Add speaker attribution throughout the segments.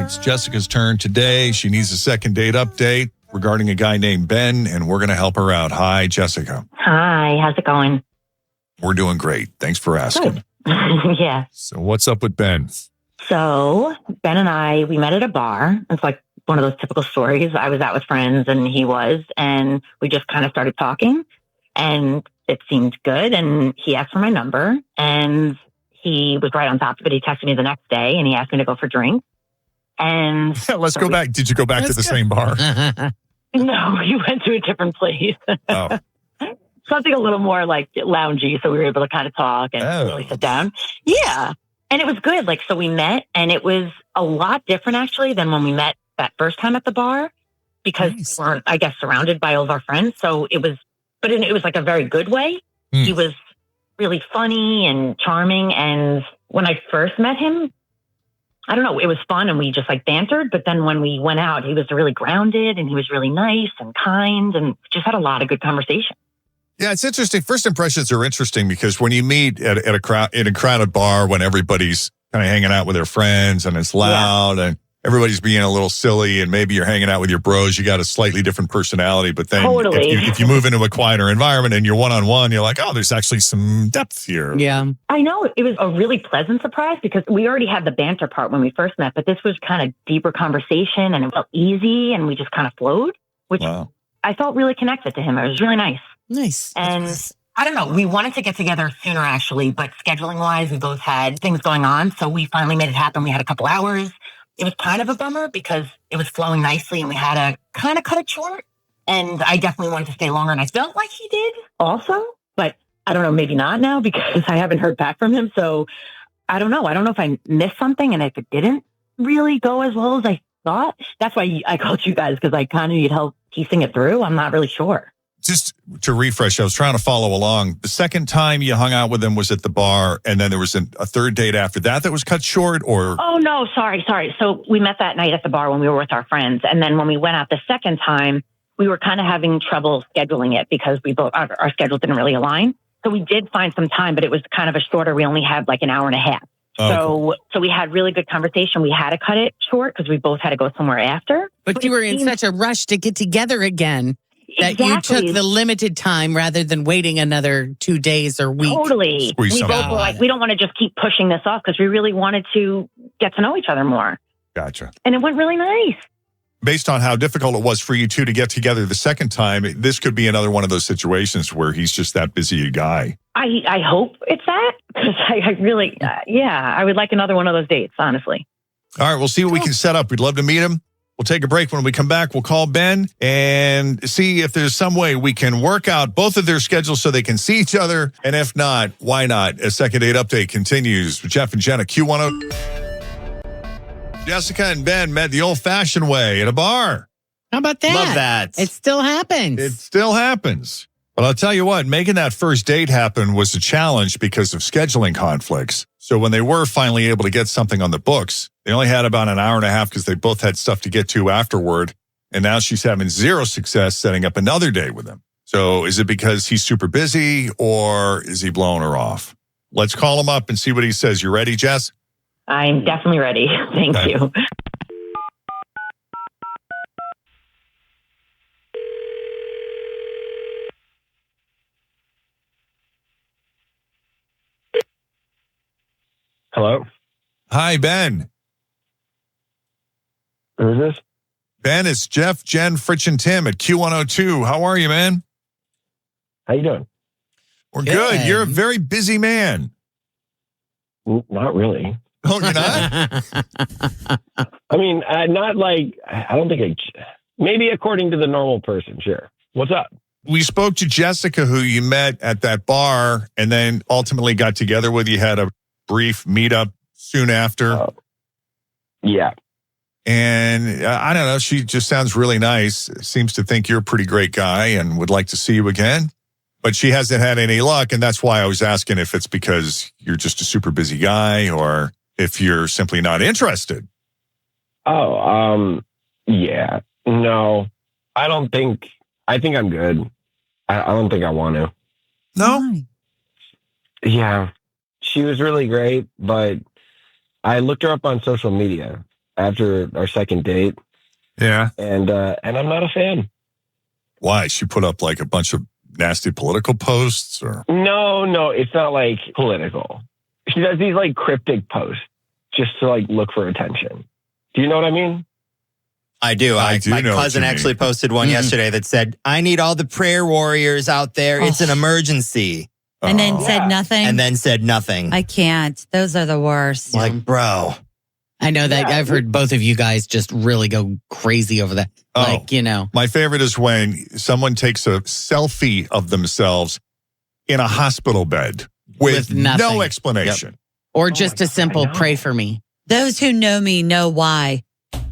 Speaker 1: It's Jessica's turn today. She needs a second date update regarding a guy named Ben, and we're going to help her out. Hi, Jessica.
Speaker 2: Hi, how's it going?
Speaker 1: We're doing great. Thanks for asking.
Speaker 2: Yeah.
Speaker 1: So what's up with Ben?
Speaker 2: So Ben and I, we met at a bar. It's like one of those typical stories. I was out with friends and he was, and we just kind of started talking and it seemed good. And he asked for my number and he was right on top of it. He texted me the next day and he asked me to go for drinks. And
Speaker 1: Let's go back. Did you go back to the same bar?
Speaker 2: No, he went to a different place.
Speaker 1: Oh.
Speaker 2: Something a little more like loungy. So we were able to kind of talk and really sit down. Yeah. And it was good. Like, so we met and it was a lot different actually than when we met that first time at the bar because we weren't, I guess, surrounded by all of our friends. So it was, but it was like a very good way. He was really funny and charming. And when I first met him, I don't know, it was fun and we just like bantered. But then when we went out, he was really grounded and he was really nice and kind and just had a lot of good conversation.
Speaker 1: Yeah, it's interesting. First impressions are interesting because when you meet at a crowded bar, when everybody's kind of hanging out with their friends and it's loud and everybody's being a little silly and maybe you're hanging out with your bros, you got a slightly different personality. But then if you move into a quieter environment and you're one-on-one, you're like, oh, there's actually some depth here.
Speaker 2: Yeah. I know it was a really pleasant surprise because we already had the banter part when we first met, but this was kind of deeper conversation and it felt easy and we just kind of flowed, which I felt really connected to him. It was really nice.
Speaker 3: Nice.
Speaker 2: And I don't know, we wanted to get together sooner actually, but scheduling wise, we both had things going on. So we finally made it happen. We had a couple hours. It was kind of a bummer because it was flowing nicely and we had to kind of cut it short. And I definitely wanted to stay longer and I felt like he did also, but I don't know, maybe not now because I haven't heard back from him. So I don't know. I don't know if I missed something and if it didn't really go as well as I thought. That's why I called you guys because I kind of need help piecing it through. I'm not really sure.
Speaker 1: Just to refresh, I was trying to follow along. The second time you hung out with him was at the bar, and then there was a third date after that was cut short, or?
Speaker 2: Oh, no, sorry. So we met that night at the bar when we were with our friends. And then when we went out the second time, we were kind of having trouble scheduling it because we both, our schedules didn't really align. So we did find some time, but it was kind of a shorter. We only had like an hour and a half. So we had really good conversation. We had to cut it short because we both had to go somewhere after.
Speaker 3: But you were in such a rush to get together again. That you took the limited time rather than waiting another 2 days or week.
Speaker 2: Totally. We both were like, we don't want to just keep pushing this off because we really wanted to get to know each other more.
Speaker 1: Gotcha.
Speaker 2: And it went really nice.
Speaker 1: Based on how difficult it was for you two to get together the second time, this could be another one of those situations where he's just that busy a guy.
Speaker 2: I hope it's that because I really, I would like another one of those dates, honestly.
Speaker 1: All right, we'll see what we can set up. We'd love to meet him. We'll take a break. When we come back, we'll call Ben and see if there's some way we can work out both of their schedules so they can see each other. And if not, why not? A second date update continues with Jeff and Jenn at Q10. Jessica and Ben met the old-fashioned way at a bar.
Speaker 3: How about that?
Speaker 4: Love that.
Speaker 3: It still happens.
Speaker 1: It still happens. But I'll tell you what, making that first date happen was a challenge because of scheduling conflicts. So when they were finally able to get something on the books, they only had about an hour and a half because they both had stuff to get to afterward. And now she's having zero success setting up another date with him. So is it because he's super busy or is he blowing her off? Let's call him up and see what he says. You ready, Jess?
Speaker 2: I'm definitely ready. Thank you.
Speaker 5: Hello?
Speaker 1: Hi, Ben.
Speaker 5: Who is this?
Speaker 1: Ben, it's Jeff, Jenn, Fritch, and Tim at Q102. How are you, man?
Speaker 5: How you doing?
Speaker 1: We're good. You're a very busy man.
Speaker 5: Not really.
Speaker 1: Oh, you're not?
Speaker 5: I mean, not like, I don't think maybe according to the normal person, sure. What's up?
Speaker 1: We spoke to Jessica, who you met at that bar, and then ultimately got together with. You had a brief meetup soon after.
Speaker 5: Yeah.
Speaker 1: And I don't know, she just sounds really nice. Seems to think you're a pretty great guy and would like to see you again. But she hasn't had any luck, and that's why I was asking if it's because you're just a super busy guy or if you're simply not interested.
Speaker 5: Yeah. No, I think I'm good. I don't think I want to.
Speaker 1: No?
Speaker 5: Yeah. She was really great, but I looked her up on social media. after our second date.
Speaker 1: Yeah.
Speaker 5: And I'm not a fan.
Speaker 1: Why? She put up like a bunch of nasty political posts or?
Speaker 5: No, it's not like political. She does these like cryptic posts just to like look for attention. Do you know what I mean?
Speaker 4: I do.
Speaker 1: I do
Speaker 4: my
Speaker 1: know
Speaker 4: cousin
Speaker 1: what you
Speaker 4: actually
Speaker 1: mean.
Speaker 4: posted one yesterday that said, I need all the prayer warriors out there. It's an emergency.
Speaker 6: And then said nothing.
Speaker 4: And then said nothing.
Speaker 6: I can't. Those are the worst.
Speaker 4: Like, bro.
Speaker 3: I know that I've heard both of you guys just really go crazy over that. Like, you know.
Speaker 1: My favorite is when someone takes a selfie of themselves in a hospital bed with
Speaker 3: nothing.
Speaker 1: no explanation.
Speaker 3: Yep. Or just a simple pray for me.
Speaker 6: Those who know me know why.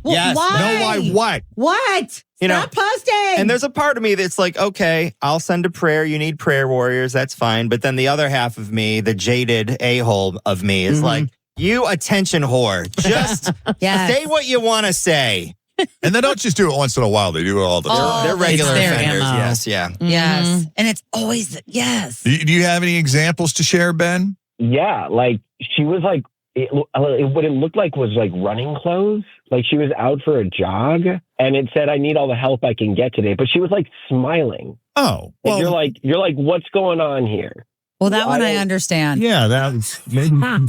Speaker 4: Yes.
Speaker 6: Why?
Speaker 1: No, why?
Speaker 6: What? Stop posting.
Speaker 4: And there's a part of me that's like, okay, I'll send a prayer. You need prayer warriors. That's fine. But then the other half of me, the jaded a-hole of me is like, you attention whore. Just say what you want to say.
Speaker 1: And they don't just do it once in a while. They do it all the time.
Speaker 4: They're regular
Speaker 3: their
Speaker 4: offenders.
Speaker 3: MO.
Speaker 4: Yes, yeah.
Speaker 6: Yes. And it's always, yes.
Speaker 1: Do you have any examples to share, Ben?
Speaker 5: Yeah, like she was like, what it looked like was like running clothes. Like she was out for a jog and it said, I need all the help I can get today. But she was like smiling.
Speaker 1: Oh,
Speaker 5: And
Speaker 1: well,
Speaker 5: you're like, what's going on here?
Speaker 6: Well, that one I understand.
Speaker 1: yeah, that's maybe.
Speaker 4: Never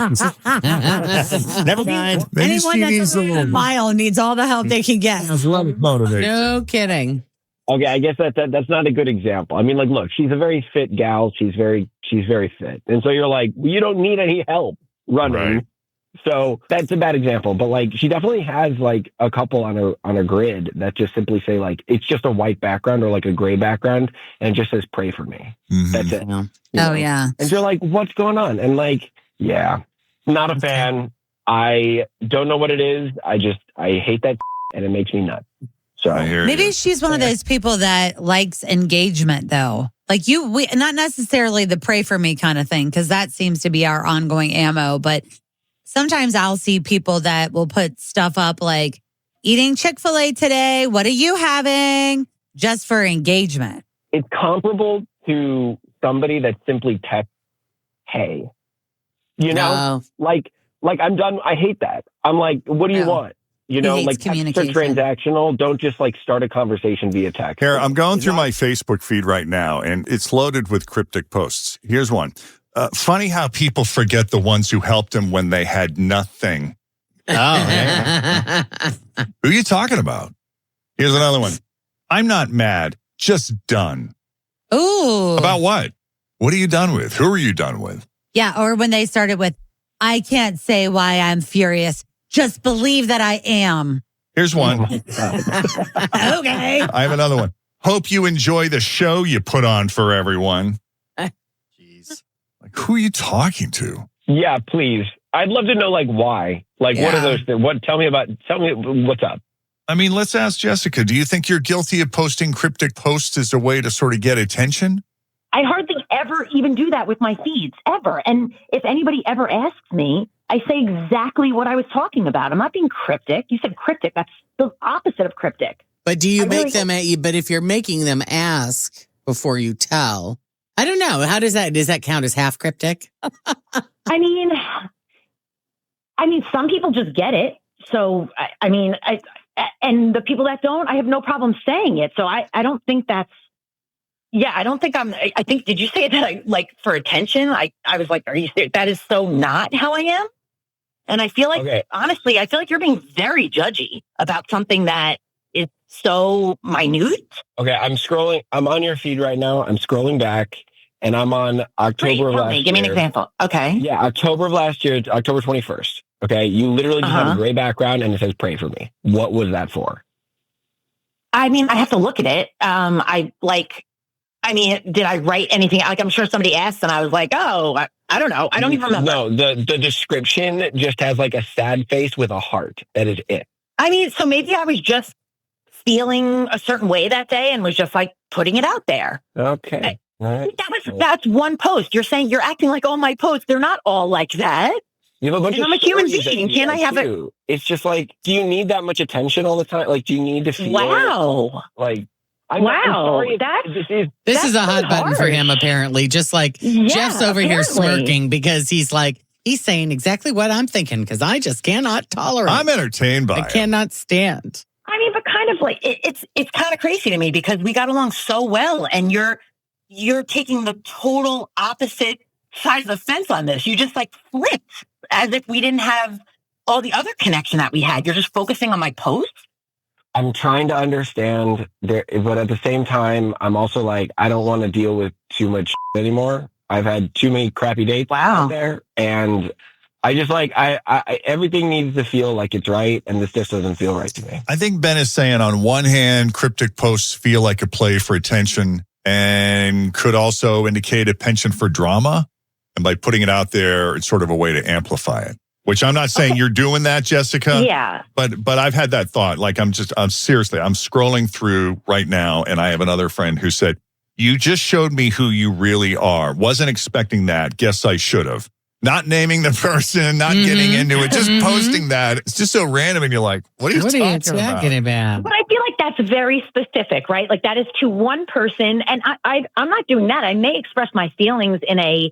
Speaker 4: mind.
Speaker 1: Maybe
Speaker 6: Anyone
Speaker 1: she
Speaker 6: that's
Speaker 1: needs a little
Speaker 6: smile needs all the help they can get.
Speaker 1: motivation.
Speaker 3: No kidding.
Speaker 5: Okay, I guess that's not a good example. I mean, like, look, she's a very fit gal. She's very fit. And so you're like, you don't need any help running.
Speaker 1: Right.
Speaker 5: So that's a bad example. But like, she definitely has like a couple on a grid that just simply say like, it's just a white background or like a gray background. And it just says, pray for me.
Speaker 1: Mhm.
Speaker 5: That's it.
Speaker 3: Yeah.
Speaker 5: You know?
Speaker 6: Yeah.
Speaker 5: And you're like, what's going on? And like, yeah, not a fan. I don't know what it is. I hate that and it makes me nuts. So
Speaker 1: I hear
Speaker 6: Maybe
Speaker 1: you.
Speaker 6: she's one of those people that likes engagement, though. Like we not necessarily the pray for me kind of thing, because that seems to be our ongoing ammo. But sometimes I'll see people that will put stuff up like eating Chick-fil-A today. What are you having? Just for engagement.
Speaker 5: it's comparable to somebody that simply texts, hey, you know, like I'm done. I hate that. I'm like, what do you want? You know, like texts are transactional. Don't just like start a conversation via text.
Speaker 1: Here, I'm going through my Facebook feed right now, and it's loaded with cryptic posts. Here's one. Funny how people forget the ones who helped them when they had nothing.
Speaker 4: Oh, yeah.
Speaker 1: Who are you talking about? Here's another one. I'm not mad, just done.
Speaker 6: Ooh.
Speaker 1: About what? What are you done with? Who are you done with?
Speaker 6: Yeah, or when they started with, I can't say why I'm furious. Just believe that I am.
Speaker 1: Here's one.
Speaker 6: Okay.
Speaker 1: I have another one. Hope you enjoy the show you put on for everyone.
Speaker 4: Jeez.
Speaker 1: Like, who are you talking to?
Speaker 5: Yeah, please. I'd love to know, like, why. Like, what are those things? Tell me what's up.
Speaker 1: I mean, let's ask Jessica. Do you think you're guilty of posting cryptic posts as a way to sort of get attention?
Speaker 2: I hardly ever even do that with my feeds, ever. And if anybody ever asks me, I say exactly what I was talking about. I'm not being cryptic. You said cryptic. That's the opposite of cryptic.
Speaker 3: But do you make them but if you're making them ask before you tell, I don't know. How does that count as half cryptic?
Speaker 2: I mean, some people just get it. So, and the people that don't, I have no problem saying it. So I don't think that's, I think, did you say that I like for attention? I was like, are you serious? That is so not how I am. And I feel like, honestly, you're being very judgy about something that is so minute.
Speaker 5: Okay, I'm scrolling. I'm on your feed right now. I'm scrolling back and I'm on October of last year.
Speaker 2: Give me an example. Okay.
Speaker 5: Yeah, October of last year, October 21st. Okay, you literally just have a gray background and it says pray for me. What was that for?
Speaker 2: I mean, I have to look at it. Did I write anything? Like, I'm sure somebody asked and I was like, oh, I don't know. I don't even remember.
Speaker 5: No, the description just has like a sad face with a heart. That is it.
Speaker 2: I mean, so maybe I was just feeling a certain way that day and was just like putting it out there.
Speaker 5: Okay. All right.
Speaker 2: That's one post. You're saying you're acting like all my posts. They're not all like that.
Speaker 5: You have a bunch
Speaker 2: I'm a human being. Can't I have it?
Speaker 5: It's just like, do you need that much attention all the time? Like, do you need to feel
Speaker 2: Wow.
Speaker 5: Like,
Speaker 3: this is a hot button for him, apparently. Just like Jeff's over here smirking because he's like, He's saying exactly what I'm thinking because I just cannot tolerate.
Speaker 1: I'm entertained by it.
Speaker 3: I cannot stand.
Speaker 2: I mean, but kind of like it's kind of crazy to me because we got along so well, and you're taking the total opposite side of the fence on this. You just like flipped as if we didn't have all the other connection that we had. You're just focusing on my posts.
Speaker 5: I'm trying to understand there, but at the same time, I'm also like, I don't want to deal with too much anymore. I've had too many crappy dates out there, and I just like, I everything needs to feel like it's right, and this just doesn't feel right to me.
Speaker 1: I think Ben is saying on one hand, cryptic posts feel like a play for attention and could also indicate a penchant for drama. And by putting it out there, it's sort of a way to amplify it. Which I'm not saying you're doing that, Jessica.
Speaker 2: Yeah.
Speaker 1: But I've had that thought. Like I'm seriously, I'm scrolling through right now, and I have another friend who said, "You just showed me who you really are. Wasn't expecting that. Guess I should have." Not naming the person, not getting into it, just posting that. It's just so random, and you're like, what are you talking about?
Speaker 2: But I feel like that's very specific, right? Like that is to one person, and I'm not doing that. I may express my feelings in a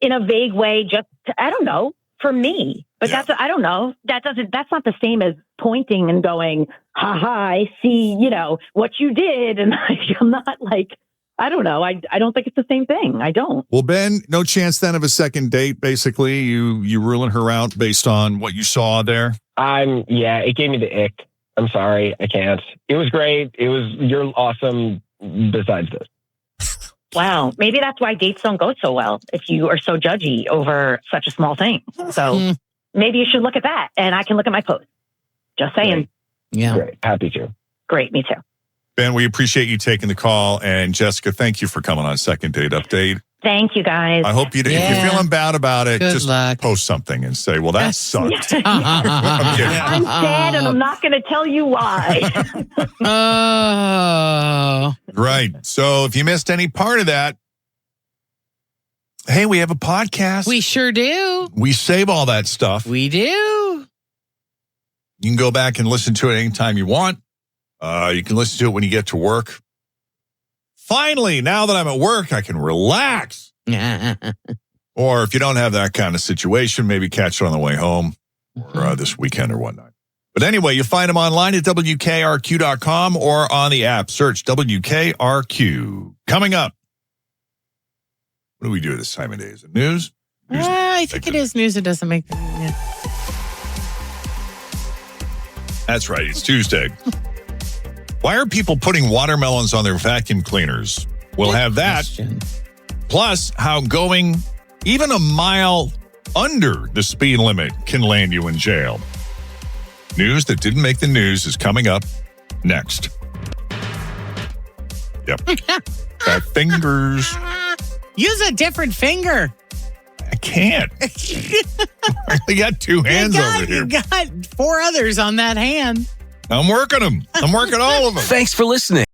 Speaker 2: vague way, just to, I don't know, for me. But I don't know. That's not the same as pointing and going, ha ha, I see, what you did. And I'm not like, I don't know. I don't think it's the same thing. I don't.
Speaker 1: Well, Ben, no chance then of a second date, basically. You ruling her out based on what you saw there?
Speaker 5: It gave me the ick. I'm sorry. I can't. It was great. You're awesome besides this.
Speaker 2: Wow. Maybe that's why dates don't go so well if you are so judgy over such a small thing. So maybe you should look at that, and I can look at my post. Just saying.
Speaker 5: Great.
Speaker 3: Yeah.
Speaker 5: Great. Happy to.
Speaker 2: Great. Me too.
Speaker 1: Ben, we appreciate you taking the call. And Jessica, thank you for coming on Second Date Update.
Speaker 2: Thank you, guys.
Speaker 1: I hope if you're feeling bad about it, just post something and say, well, that sucked.
Speaker 2: I'm sad, and I'm not going to tell you why.
Speaker 1: Right. So if you missed any part of that, hey, we have a podcast.
Speaker 3: We sure do.
Speaker 1: We save all that stuff.
Speaker 3: We do.
Speaker 1: You can go back and listen to it anytime you want. You can listen to it when you get to work. Finally, now that I'm at work, I can relax. Or if you don't have that kind of situation, maybe catch it on the way home or this weekend or whatnot. But anyway, you'll find them online at WKRQ.com or on the app. Search WKRQ. Coming up. What do we do this time of day? Is it news?
Speaker 3: I think it is news. It doesn't make the news.
Speaker 1: That's right. It's Tuesday. Why are people putting watermelons on their vacuum cleaners? We'll have that. Plus, how going even a mile under the speed limit can land you in jail. News that didn't make the news is coming up next. Yep. Fat fingers.
Speaker 3: Use a different finger.
Speaker 1: I can't. I only got two hands over here.
Speaker 3: You got 4 others on that hand.
Speaker 1: I'm working them. I'm working all of them.
Speaker 7: Thanks for listening.